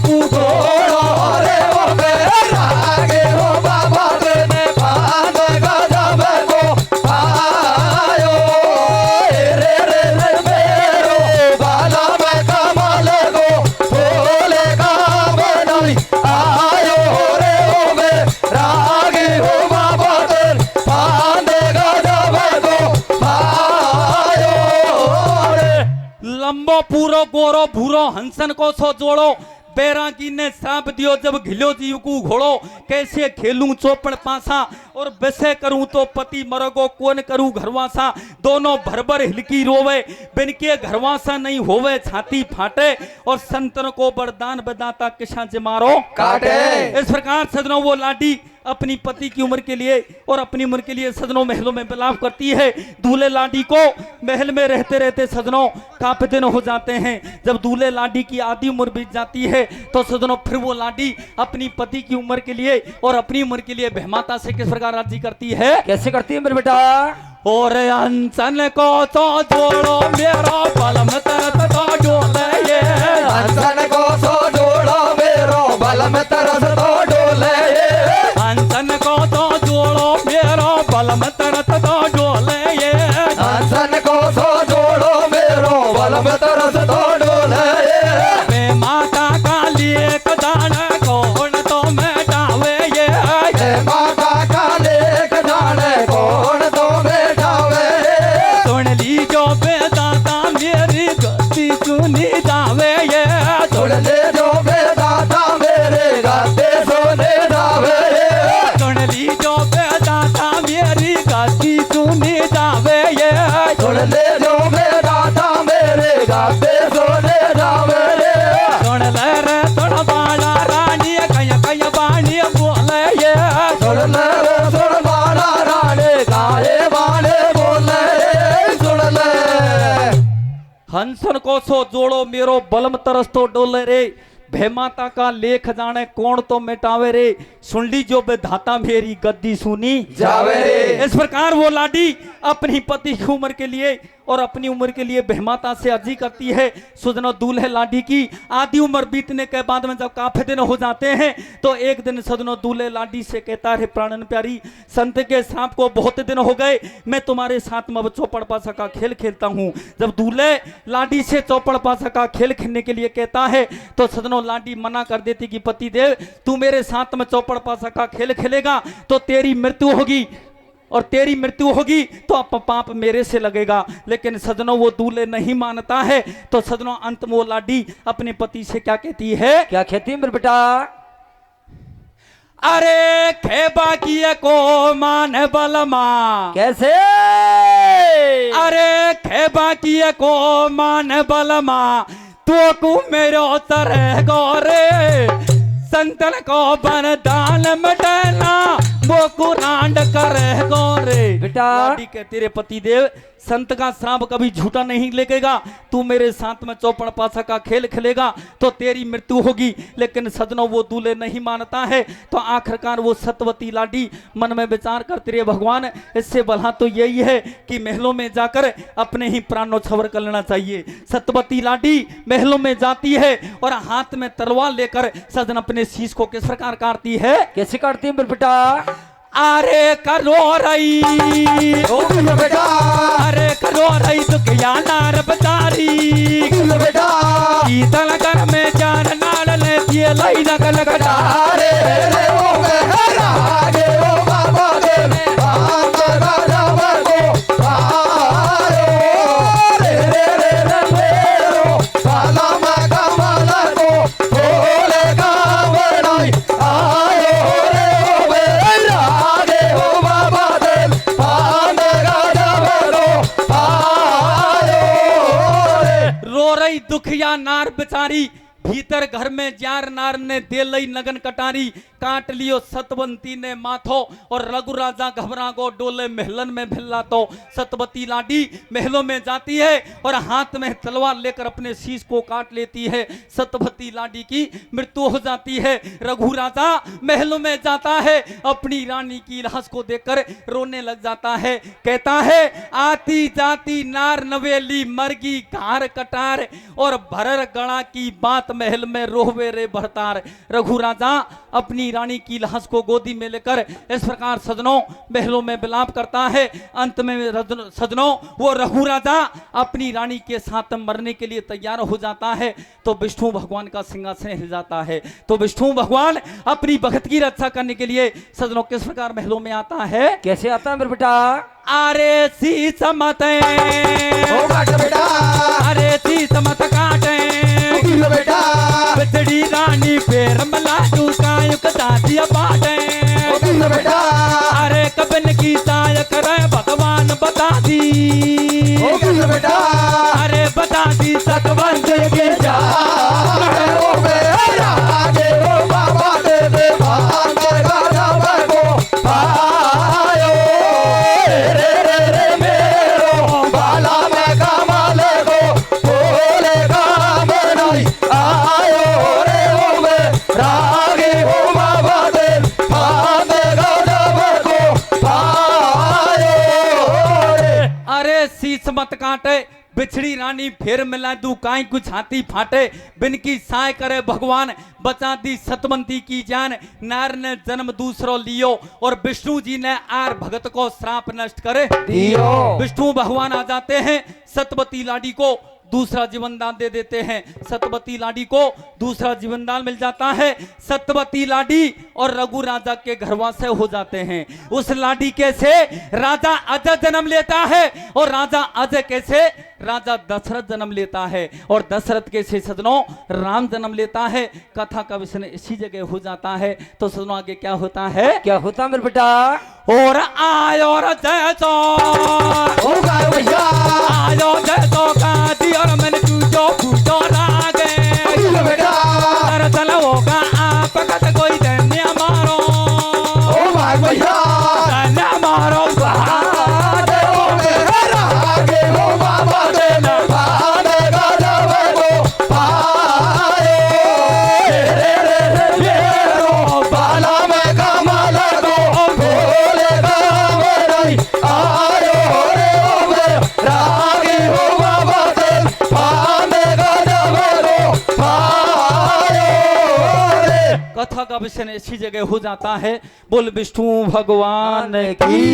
को घोड़ो रे ओ बैरागे हो बाबा ने फांद गजब को आयो रे रे रे मेरो बाला में कमल को फूले का बनाई आयो रे ओ बैरागे हो बाबा ने फांद गजब को आयो रे। लंबो पूरो गोरो भूरो हंसन को सो जोड़ो बैरागी ने सांप दियो जब घिलो जीव को घोड़ो कैसे खेलूं चौपड़ पासा और वैसे करूं तो पति मरगो कौन करूं घरवासा दोनों भरभर हिलकी रोवे बिन के घरवासा नहीं होवे छाती फाटे और संतन को वरदान बदाता किसा जमारो काटे। इस प्रकार सजनों वो लाडी अपनी पति की उम्र के लिए और अपनी उम्र के लिए सजनों महलों में बिलाप करती है। दूल्हे लाडी को महल में रहते रहते सजनों काफी दिन हो जाते हैं। जब दूल्हे लाडी की आधी उम्र बीत जाती है तो सजनों फिर वो लाडी अपनी पति की उम्र के लिए और अपनी उम्र के लिए बहमाता से किस प्रकार राजी करती है। कैसे करती है मेरे बेटा? और अंसन को तो जोड़ो मेरा बलम तरस तो डोले ये अंसन को तो जोड़ो मेरो बलम तरस तो डोले ये अंसन को तो जोड़ो मेरा बलम तरस तो डोले ये अंसन को तो जोड़ो मेरो बलम तरस तो डोले ये माता काली एक दाना कौन तो मिटावे ये माता काले जाने कौन तो बैठावे सुन ली जो बेदाता मेरी गति सुनी जावे ये सुन ले जो बेदाता मेरे गाते सुने जावे सुन ली जो बेदाता मेरी गति सुनी जावे ये सुन ले जो बेदाता मेरे गाते सुने जावे सुन ले रे सुन बाला रानी कया कया बाणी बोले ये सुन ले सुन बाला राणे गाए बाणे बोले सुन ले हंसन को सो जोड़ो मेरो बलम तरस तो डोले रे भेमाता का लेख जाने कौन तो मिटावे रे सुन ली जो बेधाता मेरी गद्दी सुनी जावे रे। इस प्रकार वो लाडी अपनी पति की उम्र के लिए और अपनी उम्र के लिए बहमाता से अर्जी करती है। सुजनो दूल्हे लाडी की आधी उम्र बीतने के बाद में जब काफी दिन हो जाते हैं तो एक दिन सजनो दूल्हे लाडी से कहता है प्राणन प्यारी संत के सांप को बहुत दिन हो गए मैं तुम्हारे साथ में अब चौपड़ पासा का खेल खेलता हूँ। जब दूल्हे लाडी से चौपड़ पासा का खेल खेलने के लिए कहता है तो सजनो लाडी मना कर देती कि पति देव तू मेरे साथ में चौपड़ पासा का खेल खेलेगा तो तेरी मृत्यु होगी और तेरी मृत्यु होगी तो पाप मेरे से लगेगा। लेकिन सजनों वो दूल्हे नहीं मानता है तो सजनों अंत में वो लाडी अपने पति से क्या कहती है? क्या कहती है मेरे बेटा? अरे खेबा किए को मान बलमा कैसे? अरे खेबा किए को मान बलमा तो को मेरो तरह गोरे संतन को बरदान मटना वो कुरान करे गोरे बेटा लाडी कहती रे पति देव संत का श्राप कभी झूठा नहीं लगेगा तू मेरे साथ में चौपड़ पासा का खेल खेलेगा तो तेरी मृत्यु होगी। लेकिन सजनों वो दूल्हे नहीं मानता है तो आखिरकार वो सतवती लाडी मन में विचार करती रे भगवान इससे भला तो यही है कि महलों में जाकर अपने ही प्राणों छवर कर लेना चाहिए। सतवती लाडी महलों में जाती है और हाथ में तलवार लेकर सजन अपने शीश को किस प्रकार काटती है? कैसे काटती है मेरे बेटा? अरे करो रही बेटा अरे करो रही तो क्या नार बतारी बेटा कीतल कर में जान नाल ले दिए लाई नकल कटा रे रे ओ मेरा गे ओ बाबा गे बाबा राजा बको आयो रे रे रे रे मेरो साला मा कमला को भोले का बनाई आयो रे ओ मेरा गे ओ बाबा गे बाबा राजा बको आयो रे। रो रही दुखिया नार बेचारी भीतर घर में जार नार ने दे लई नगन कटारी काट लियो सतवंती ने माथो और रघु राजा घबरा गो डोले महलन में भिल्ला तो सतवती लाडी महलों में जाती है और हाथ में तलवार लेकर अपने शीश को काट लेती है। सतवती लाडी की मृत्यु हो जाती है। रघु राजा महलों में जाता है अपनी रानी की लाश को देखकर रोने लग जाता है। कहता है आती जाती नार नवेली मरगी घार कटार और भरर गणा की बात महल में रोवे रे भरतार। रघु राजा अपनी रानी की लाश को गोदी में लेकर इस प्रकार सजनों महलों में विलाप करता है। अंत में सजनों वो रघु राजा अपनी रानी के साथ मरने के लिए तैयार हो जाता है। तो विष्णु भगवान का सिंहासन हिल जाता है। तो विष्णु भगवान अपनी भक्त की रक्षा करने के लिए सजनों किस प्रकार महलों में आता है? कैसे आता है मेरे बेटा? अरे शीस मत ओ काट बेटा, अरे शीस मत काटे ओ बेटा, बिछड़ी रानी पैर मला का युग दादिया बाटे। ओ बेटा, अरे कबन की साय करे भगवान बता दी। ओ बेटा, अरे बता दी सकवंत के जा। ओ मेरा आगे ओ बाबा दे दे भाग गाना को पायो रे रे रे मेरो बाला में कमाल को बोले काम नहीं आयो रे ओ में रागे ओ बाबा दे भाग गाना को पायो रे। अरे शीस मत काटे बिछड़ी रानी फिर मिला दू काई कुछ हाथी फाटे। बिन की साय करे भगवान बचा दी सतवंती की जान। नार ने जन्म दूसरो लियो और विष्णु जी ने आर भगत को श्राप नष्ट करे दियो। विष्णु भगवान आ जाते हैं सतवती लाडी को दूसरा जीवन दान दे देते हैं। सतवती लाडी को दूसरा जीवन दान मिल जाता है। सतवती लाडी और रघु राजा के घरवासे हो जाते हैं। उस लाडी के से राजा अजय जन्म लेता है और राजा अजय कैसे राजा दशरथ जन्म लेता है और दशरथ के से सजनों राम जन्म लेता है। कथा का विषय इसी जगह हो जाता है। तो सजनों आगे क्या होता है? क्या होता मेरे बेटा? और आयो जय सो ओ गाय भैया, आयो जय सो का और मैंने पूछो पूछो रागे बेटा, दरअसल होगा आप कत कोई धन्य मारो। ओ भाई भैया, धन्य मारो दे ओ मेरा आगे ओ बाबा दे ना भाग गाना को पायो रे रे रे मेरो बाला में कमाल को बोले काम नहीं आयो रे ओ मेरा आगे ओ बाबा दे भाग गाना को पायो रे। कथा का विषय इसी जगह हो जाता है। बोल विष्णु भगवान की।